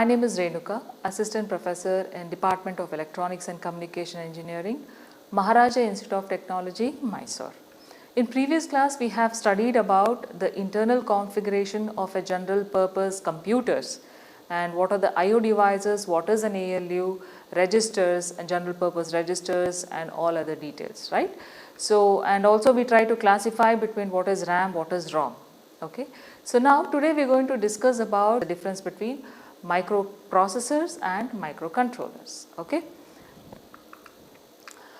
My name is Renuka, Assistant Professor in Department of Electronics and Communication Engineering, Maharaja Institute of Technology, Mysore. In previous class, we have studied about the internal configuration of a general purpose computers and what are the I/O devices, what is an ALU, registers and general purpose registers and all other details, right? So, and also we try to classify between what is RAM, what is ROM, okay? So now today we are going to discuss about the difference between microprocessors and microcontrollers, okay?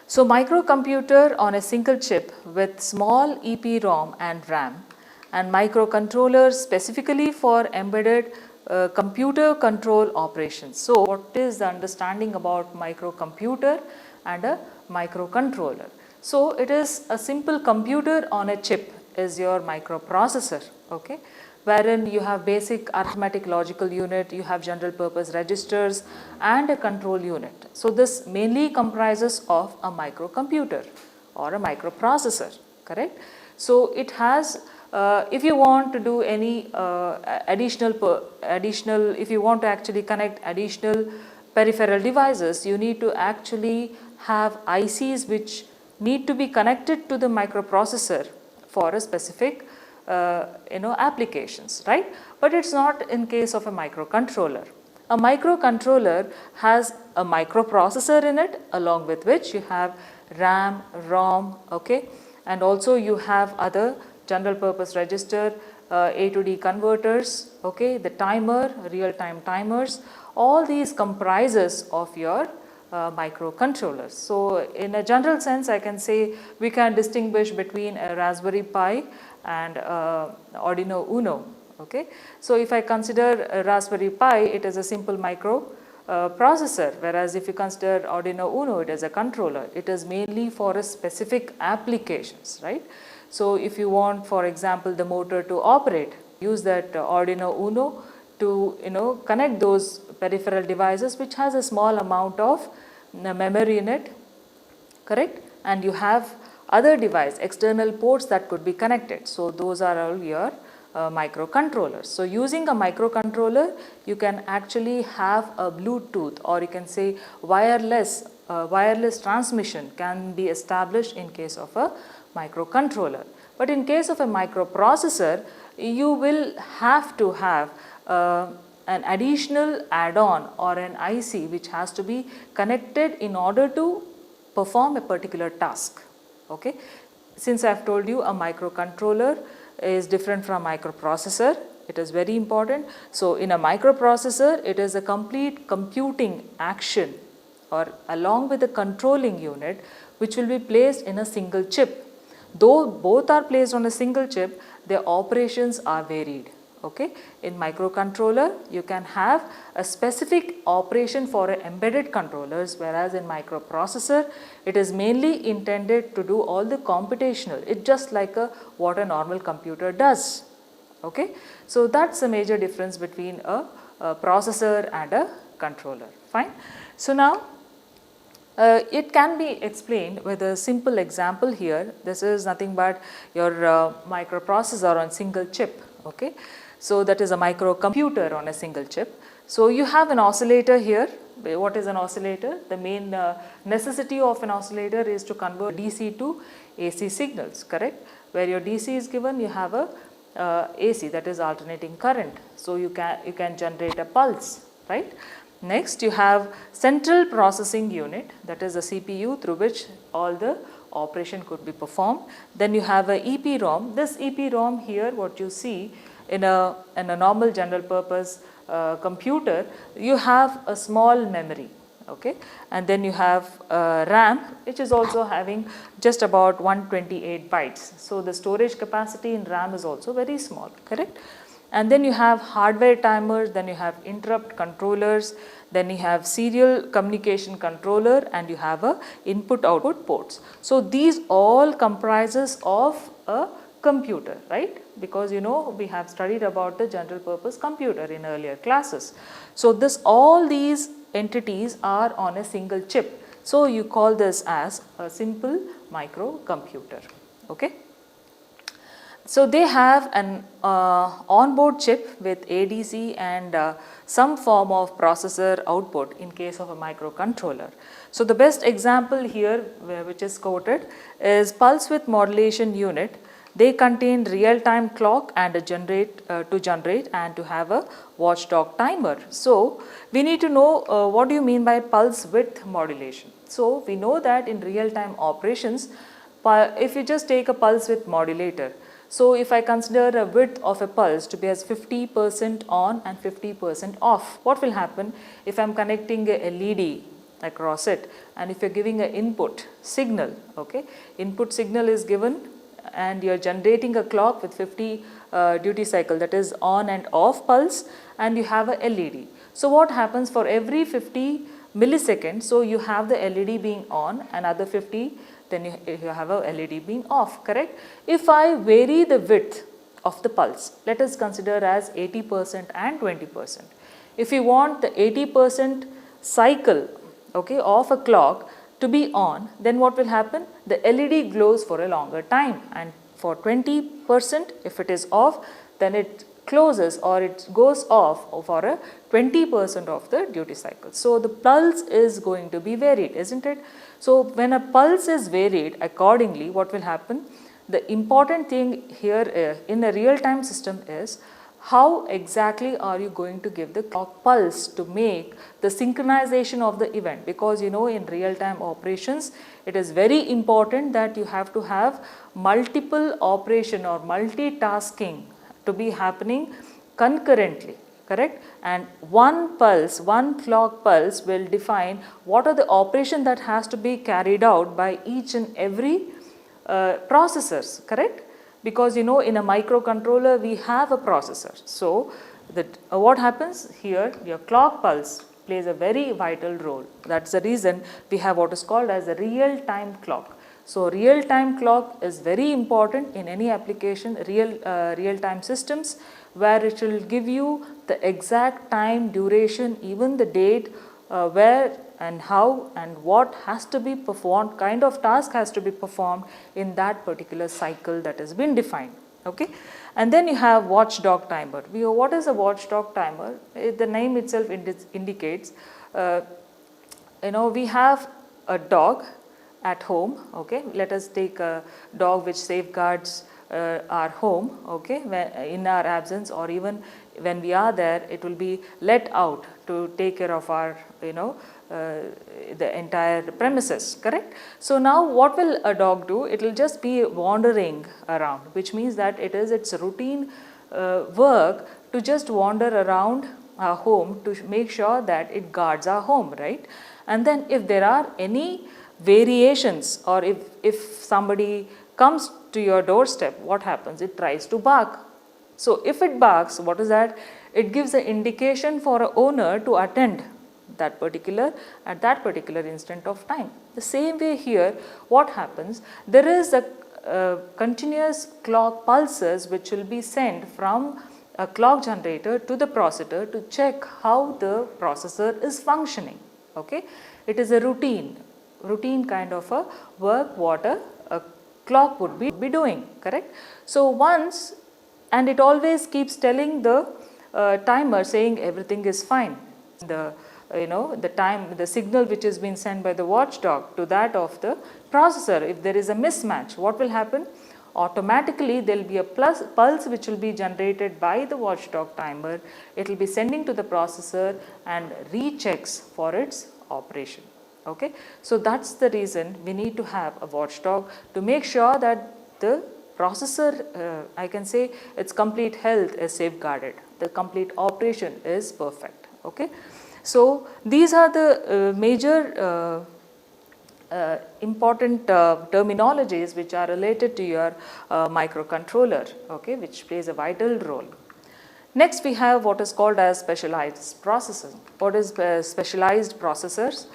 So microcomputer on a single chip with small EPROM and RAM and microcontrollers specifically for embedded computer control operations. So what is the understanding about microcomputer and a microcontroller? So it is a simple computer on a chip is your microprocessor, okay, wherein you have basic arithmetic logical unit, you have general purpose registers and a control unit. So this mainly comprises of a microcomputer or a microprocessor, correct? So it has if you want to do any additional, if you want to actually connect additional peripheral devices, you need to actually have ICs which need to be connected to the microprocessor for a specific applications, right? But it's not in case of a microcontroller. A microcontroller has a microprocessor in it, along with which you have RAM, ROM, okay, and also you have other general purpose register, A to D converters, okay, the timer, real time timers, all these comprises of your microcontrollers. So in a general sense, I can say we can distinguish between a Raspberry Pi and Arduino Uno, okay. So if I consider a Raspberry Pi, it is a simple processor, whereas if you consider Arduino Uno, it is a controller. It is mainly for a specific applications, right. So if you want, for example, the motor to operate, use that Arduino Uno to connect those peripheral devices which has a small amount of memory in it, correct, and you have other device external ports that could be connected. So those are all your microcontrollers. So using a microcontroller, you can actually have a Bluetooth, or you can say wireless transmission can be established in case of a microcontroller. But in case of a microprocessor, you will have to have an additional add-on or an IC which has to be connected in order to perform a particular task, okay. Since I have told you a microcontroller is different from microprocessor, it is very important. So in a microprocessor, it is a complete computing action or along with the controlling unit which will be placed in a single chip. Though both are placed on a single chip, their operations are varied. Okay. In microcontroller, you can have a specific operation for embedded controllers, whereas in microprocessor, it is mainly intended to do all the computational. It's just like what a normal computer does. Okay. So that's a major difference between a processor and a controller. Fine. So now it can be explained with a simple example here. This is nothing but your microprocessor on single chip. Okay. So that is a microcomputer on a single chip. So you have an oscillator here. What is an oscillator? The main necessity of an oscillator is to convert DC to AC signals, correct? Where your DC is given, you have a AC, that is alternating current. So you can generate a pulse, right? Next, you have central processing unit, that is a CPU through which all the operation could be performed. Then you have a EPROM. This EPROM here, what you see in a normal general purpose computer, you have a small memory, okay, and then you have RAM, which is also having just about 128 bytes. So the storage capacity in RAM is also very small, correct? And then you have hardware timers, then you have interrupt controllers, then you have serial communication controller, and you have a input output ports. So these all comprises of a computer, right? Because we have studied about the general purpose computer in earlier classes. So all these entities are on a single chip. So you call this as a simple microcomputer, okay? So they have an onboard chip with ADC and some form of processor output in case of a microcontroller. So the best example here which is quoted is pulse width modulation unit. They contain real-time clock and a generate and to have a watchdog timer. So we need to know what do you mean by pulse width modulation. So we know that in real-time operations, if you just take a pulse width modulator, so if I consider a width of a pulse to be as 50% on and 50% off, what will happen if I am connecting a LED across it, and if you are giving an input signal, okay, input signal is given and you are generating a clock with 50 duty cycle, that is on and off pulse, and you have a LED. So what happens for every 50 milliseconds, so you have the LED being on, another 50 then you have a LED being off, correct? If I vary the width of the pulse, let us consider as 80% and 20%. If you want the 80% cycle, okay, of a clock to be on, then what will happen? The LED glows for a longer time, and for 20%, if it is off, then it closes or it goes off for a 20% of the duty cycle. So the pulse is going to be varied, isn't it? So when a pulse is varied accordingly, what will happen? The important thing here in a real-time system is how exactly are you going to give the clock pulse to make the synchronization of the event, because you know in real-time operations it is very important that you have to have multiple operation or multitasking to be happening concurrently, correct? And one pulse, one clock pulse will define what are the operation that has to be carried out by each and every processors, correct? Because you know in a microcontroller we have a processor. So what happens here, your clock pulse plays a very vital role. That's the reason we have what is called as a real-time clock. So real-time clock is very important in any application, real-time systems, where it will give you the exact time, duration, even the date, where and how and what has to be performed, kind of task has to be performed in that particular cycle that has been defined. Okay, and then you have watchdog timer. What is a watchdog timer? The name itself indicates, we have a dog at home. Okay, let us take a dog which safeguards our home, okay, in our absence, or even when we are there, it will be let out to take care of our, the entire premises, correct? So now what will a dog do? It will just be wandering around, which means that it is its routine work to just wander around our home to make sure that it guards our home, right? And then if there are any variations, or if somebody comes to your doorstep, what happens? It tries to bark. So if it barks, what is that? It gives an indication for an owner to attend that particular at that particular instant of time. The same way here, what happens? There is a continuous clock pulses which will be sent from a clock generator to the processor to check how the processor is functioning. Okay, it is a routine kind of a work what a clock would be doing, correct? So once, and it always keeps telling the timer saying everything is fine. The signal which has been sent by the watchdog to that of the processor, if there is a mismatch, what will happen? Automatically there will be a pulse which will be generated by the watchdog timer. It will be sending to the processor and rechecks for its operation. Okay, so that's the reason we need to have a watchdog to make sure that the processor, I can say its complete health is safeguarded, the complete operation is perfect. Okay, so these are the major important terminologies which are related to your microcontroller, okay, which plays a vital role. Next we have what is called as specialized processors. What is specialized processors?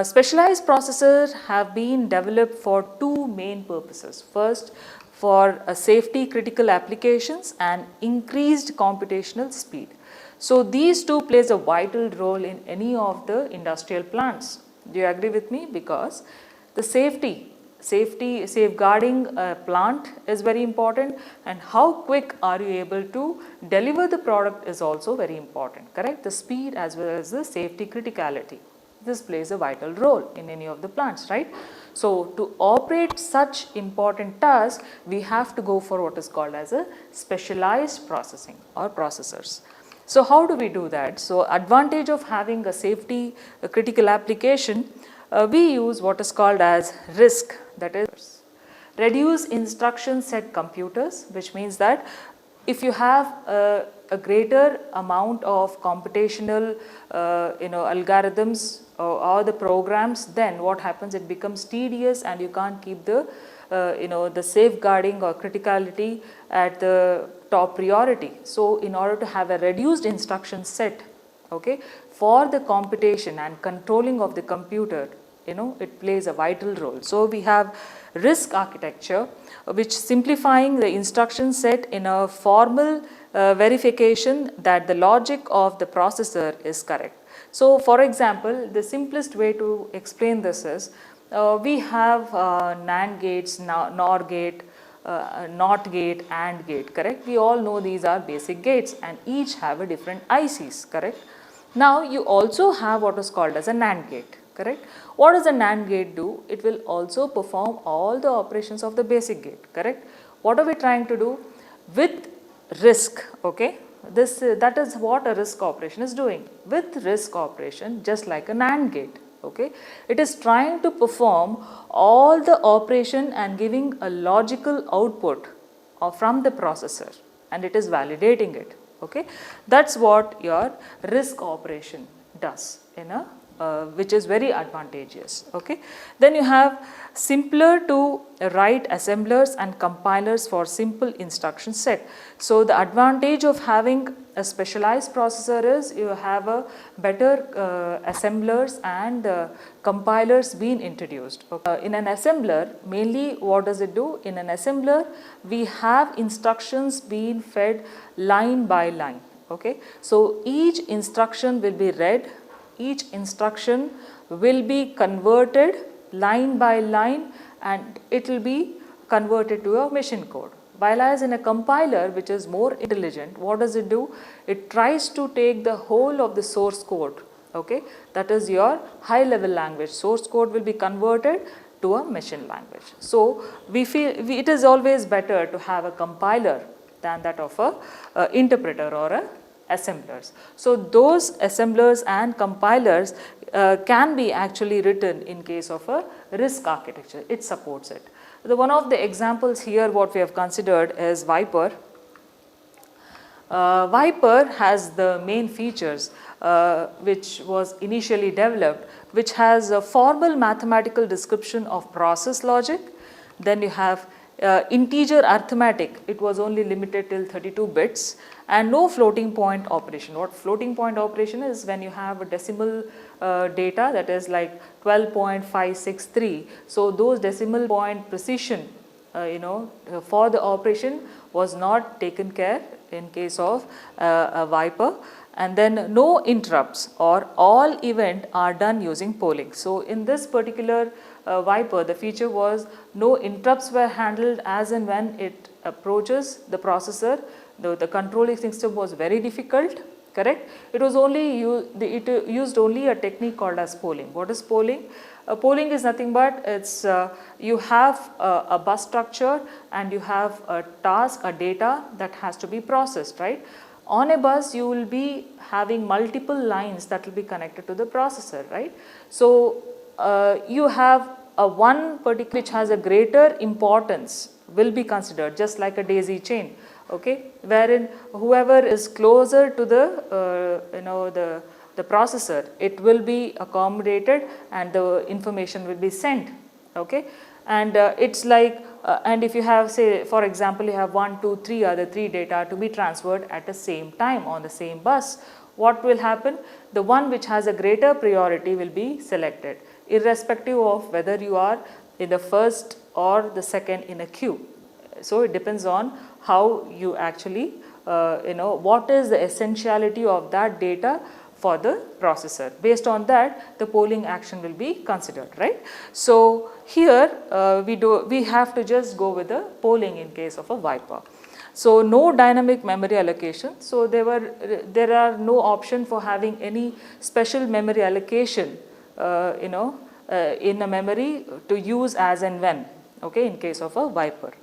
Specialized processors have been developed for two main purposes. First, for safety critical applications and increased computational speed. So these two plays a vital role in any of the industrial plants. Do you agree with me? Because the safety safeguarding a plant is very important, and how quick are you able to deliver the product is also very important, correct? The speed as well as the safety criticality. This plays a vital role in any of the plants, right? So, to operate such important tasks, we have to go for what is called as a specialized processing or processors. So, how do we do that? So, advantage of having a safety critical application, we use what is called as RISC, that is reduce instruction set computers, which means that if you have a greater amount of computational algorithms or the programs, then what happens, it becomes tedious and you can't keep the the safeguarding or criticality at the top priority. So, in order to have a reduced instruction set, okay, for the computation and controlling of the computer, it plays a vital role. So, we have RISC architecture, which simplifying the instruction set in a formal verification that the logic of the processor is correct. So, for example, the simplest way to explain this is, we have NAND gates, NOR gate, NOT gate, AND gate, correct? We all know these are basic gates and each have a different ICs, correct? Now, you also have what is called as a NAND gate, correct? What does a NAND gate do? It will also perform all the operations of the basic gate, correct? What are we trying to do? With RISC, okay? That is what a RISC operation is doing. With RISC operation, just like a NAND gate, okay, it is trying to perform all the operation and giving a logical output from the processor, and it is validating it, okay. That's what your RISC operation does in a which is very advantageous, okay. Then you have simpler to write assemblers and compilers for simple instruction set. So, the advantage of having a specialized processor is you have a better assemblers and compilers being introduced. In an assembler, mainly what does it do? In an assembler, we have instructions being fed line by line, okay. So, each instruction will be read, each instruction will be converted line by line, and it will be converted to a machine code. While as in a compiler, which is more intelligent, what does it do? It tries to take the whole of the source code, okay, that is your high level language. Source code will be converted to a machine language. So, we feel it is always better to have a compiler than that of a interpreter or a assemblers. So, those assemblers and compilers can be actually written in case of a RISC architecture, it supports it. One of the examples here what we have considered is Viper. Viper has the main features which was initially developed, which has a formal mathematical description of process logic. Then you have integer arithmetic, it was only limited till 32 bits, and no floating point operation. What floating point operation is? When you have a decimal data, that is like 12.563. So, those decimal point precision for the operation was not taken care in case of a Viper. And then no interrupts or all event are done using polling. So, in this particular Viper, the feature was no interrupts were handled as and when it approaches the processor. The controlling system was very difficult, correct. It was only it used only a technique called as polling. What is polling? Polling is nothing but it's you have a bus structure and you have a task, a data that has to be processed, right. On a bus, you will be having multiple lines that will be connected to the processor, right. So, you have a one particular which has a greater importance will be considered, just like a daisy chain, okay, wherein whoever is closer to the the processor, it will be accommodated and the information will be sent, okay. And it's like and if you have, say for example, you have 1, 2, 3 other 3 data to be transferred at the same time on the same bus, what will happen? The one which has a greater priority will be selected, irrespective of whether you are in the first or the second in a queue. So, it depends on how you actually what is the essentiality of that data for the processor. Based on that, the polling action will be considered, right? So here we have to just go with the polling in case of a Viper. So no dynamic memory allocation. So there are no option for having any special memory allocation, in a memory to use as and when, okay, in case of a Viper.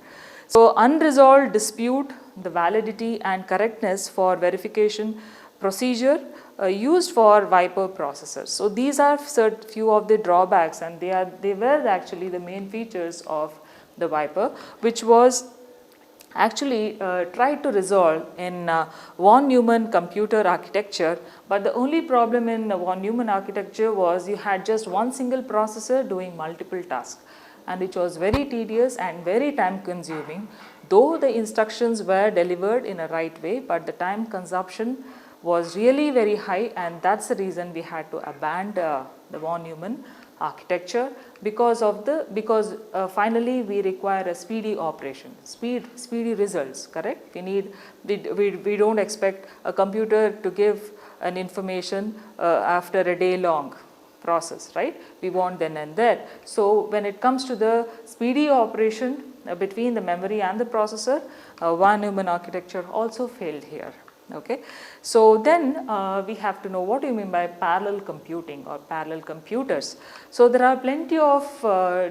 So unresolved dispute the validity and correctness for verification procedure used for Viper processors. So these are few of the drawbacks, and they were actually the main features of the Viper, which was actually tried to resolve in von Neumann computer architecture. But the only problem in von Neumann architecture was you had just one single processor doing multiple tasks, and which was very tedious and very time consuming. Though the instructions were delivered in a right way, but the time consumption was really very high, and that's the reason we had to abandon the von Neumann architecture, because finally we require a speedy operation, speedy results, correct? We don't expect a computer to give an information after a day long process, right? We want then and there. So when it comes to the speedy operation between the memory and the processor, von Neumann architecture also failed here. Okay, so then we have to know what do you mean by parallel computing or parallel computers. So there are plenty of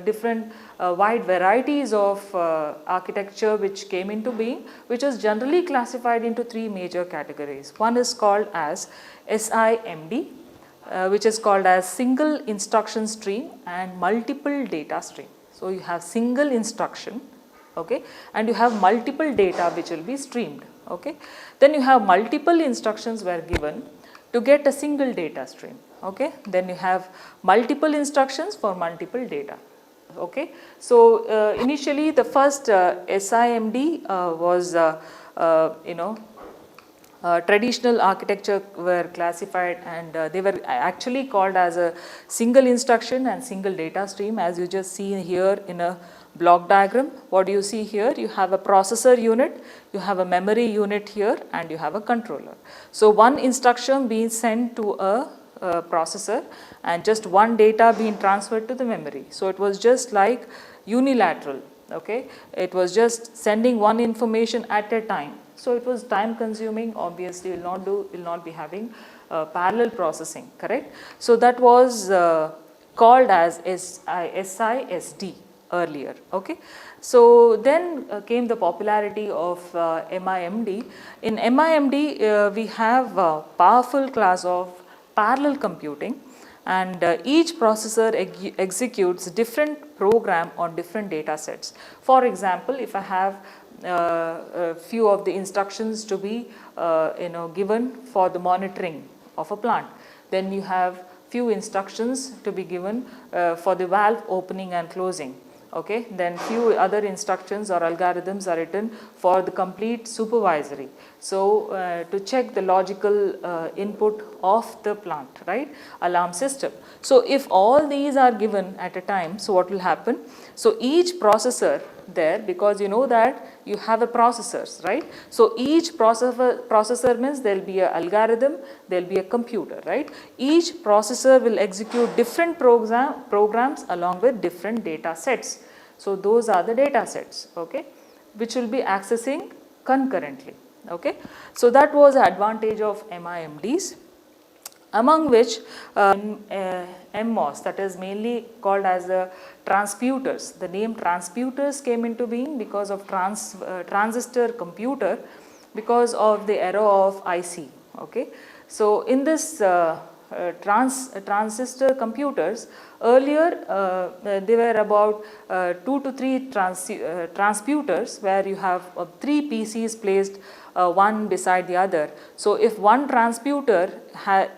different wide varieties of architecture which came into being, which is generally classified into three major categories. One is called as SIMD, which is called as single instruction stream and multiple data stream. So you have single instruction, okay, and you have multiple data which will be streamed. Okay. Then you have multiple instructions were given to get a single data stream. Okay. Then you have multiple instructions for multiple data. Okay. So initially the first SIMD was traditional architecture were classified, and they were actually called as a single instruction and single data stream, as you just see here in a block diagram. What do you see here? You have a processor unit, you have a memory unit here, and you have a controller. So one instruction being sent to a processor and just one data being transferred to the memory. So it was just like unilateral, okay? It was just sending one information at a time. So it was time consuming, obviously will not be having parallel processing, correct? So that was called as SISD earlier, okay. So then came the popularity of MIMD. In MIMD we have a powerful class of parallel computing, and each processor executes different program on different data sets. For example, if I have a few of the instructions to be given for the monitoring of a plant, then you have few instructions to be given for the valve opening and closing. Okay, then few other instructions or algorithms are written for the complete supervisory. So to check the logical input of the plant, right, alarm system. So if all these are given at a time, so what will happen? So each processor there, because you know that you have a processors, right? So each processor means there will be an algorithm, there will be a computer, right? Each processor will execute different programs along with different data sets. So those are the data sets, okay, which will be accessing concurrently, okay. So that was the advantage of MIMDs, among which MMOS, that is mainly called as the transputers. The name transputers came into being because of transistor computer, because of the era of IC, okay. So in this transistor computers, earlier there were about 2 to 3 transputers, where you have 3 PCs placed one beside the other. So if one transputer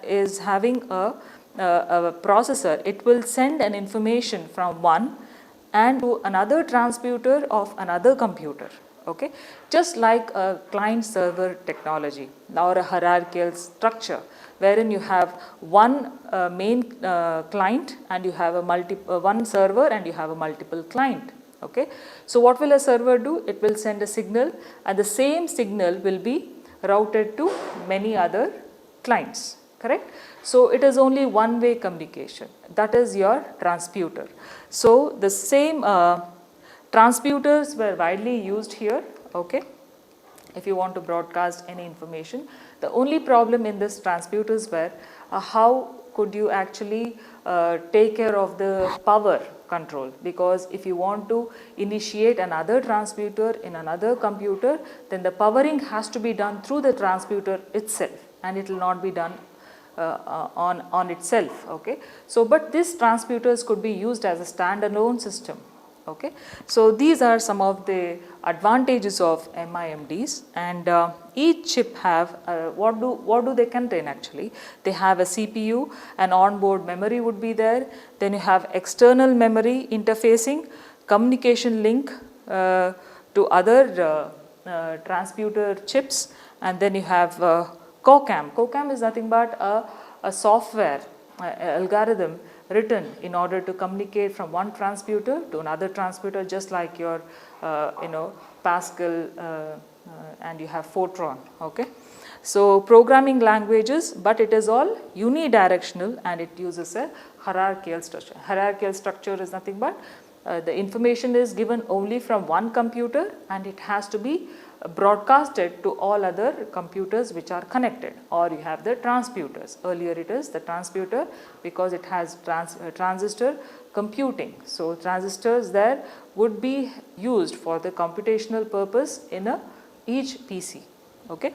is having a processor, it will send an information from one and to another transputer of another computer, okay, just like a client server technology or a hierarchical structure, wherein you have one main client and you have a one server and you have a multiple client. Okay. So what will a server do? It will send a signal, and the same signal will be routed to many other clients, correct? So it is only one-way communication, that is your transputer. So the same transputers were widely used here, okay, if you want to broadcast any information. The only problem in this transputers were how could you actually take care of the power control, because if you want to initiate another transputer in another computer, then the powering has to be done through the transputer itself, and it will not be done on itself, okay. So but these transputers could be used as a standalone system, okay. So these are some of the advantages of MIMDs, and each chip have what do they contain actually? They have a CPU, an onboard memory would be there, then you have external memory interfacing, communication link to other transputer chips, and then you have COCAM. COCAM is nothing but a software algorithm written in order to communicate from one transputer to another transputer, just like your Pascal and you have Fortran, okay. So programming languages, but it is all unidirectional and it uses a hierarchical structure. Hierarchical structure is nothing but the information is given only from one computer and it has to be broadcasted to all other computers which are connected, or you have the transputers. Earlier it is the transputer because it has transistor computing. So transistors there would be used for the computational purpose in each PC, okay.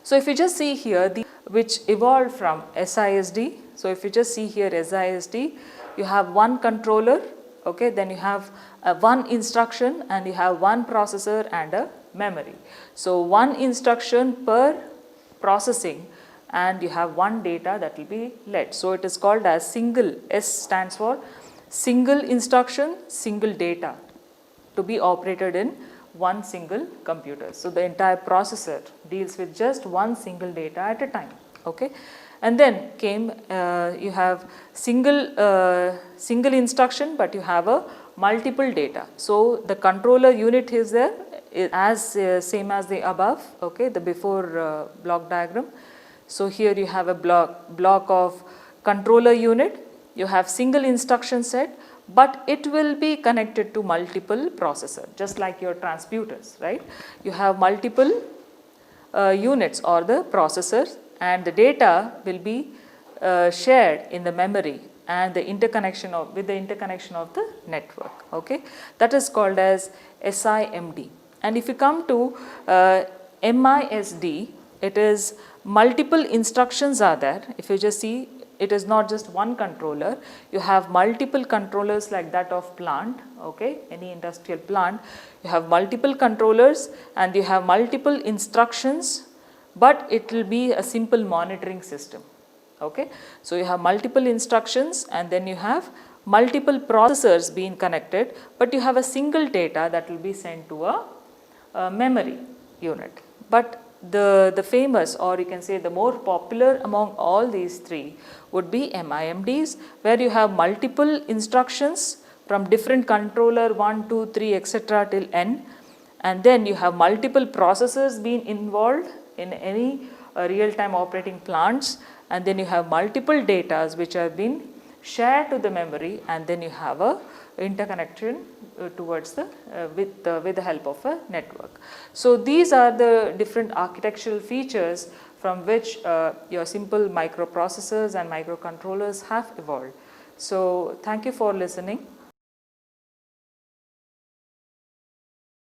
So if you just see here which evolved from SISD. So if you just see here SISD, you have one controller, okay, then you have one instruction and you have one processor and a memory. So one instruction per processing and you have one data that will be led. So it is called as single, S stands for single instruction, single data to be operated in one single computer. So the entire processor deals with just one single data at a time, okay. And then came you have single instruction, but you have a multiple data. So the controller unit is there as same as the above, okay, the before block diagram. So here you have a block of controller unit, you have single instruction set, but it will be connected to multiple processor, just like your transputers, right. You have multiple units or the processors, and the data will be shared in the memory and the interconnection of with the interconnection of the network, okay. That is called as SIMD. And if you come to MISD, it is multiple instructions are there. If you just see, it is not just one controller, you have multiple controllers like that of plant, okay, any industrial plant. You have multiple controllers and you have multiple instructions, but it will be a simple monitoring system, okay. So you have multiple instructions and then you have multiple processors being connected, but you have a single data that will be sent to a memory unit. But the famous, or you can say the more popular among all these three would be MIMDs, where you have multiple instructions from different controller 1, 2, 3 etc. till n, and then you have multiple processors being involved in any real-time operating plants, and then you have multiple datas which have been shared to the memory, and then you have a interconnection towards the with the help of a network. So these are the different architectural features from which your simple microprocessors and microcontrollers have evolved. So thank you for listening.